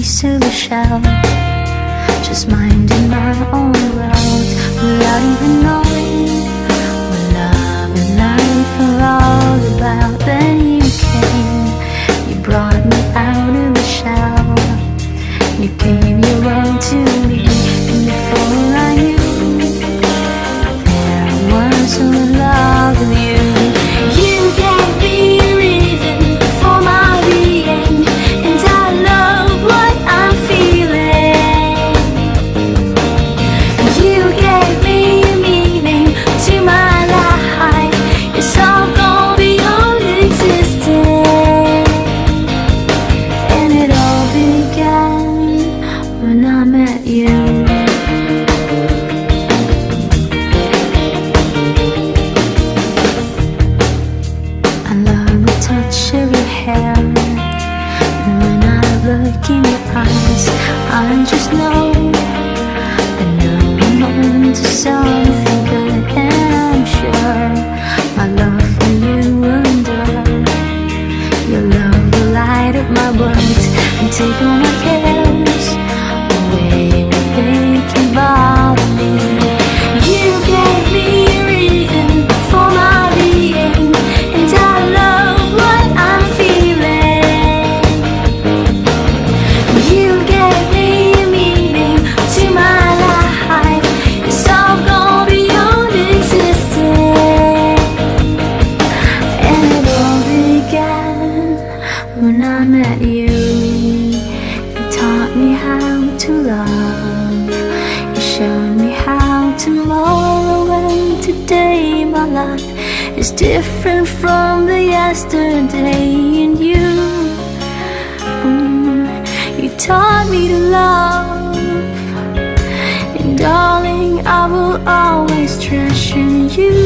piece of a shell, just minding my own road, without even knowing what love and life are all about. Then you came, you brought me out of the shell, you gave your world to me, and before I knew, there I was so in love with you. You gave me a reason for my being, and I love what I'm feeling. You gave me a meaning to my life, it's all gone beyond existing. And it all began when I met you. I love the touch of your hair, and when I look in your eyes, I just know I'm on to something good. And I'm sure my love for you will endure. Your love will light up my world and take all my cares away when they can bother me. You gave me a reason for my being, and I love what I'm feeling. You gave me a meaning to my life, it's all gone beyond existing. And it all began when I met you. You taught me how to love, you showed me how tomorrow and today my life is different from the yesterday. And you taught me to love, and darling, I will always treasure you.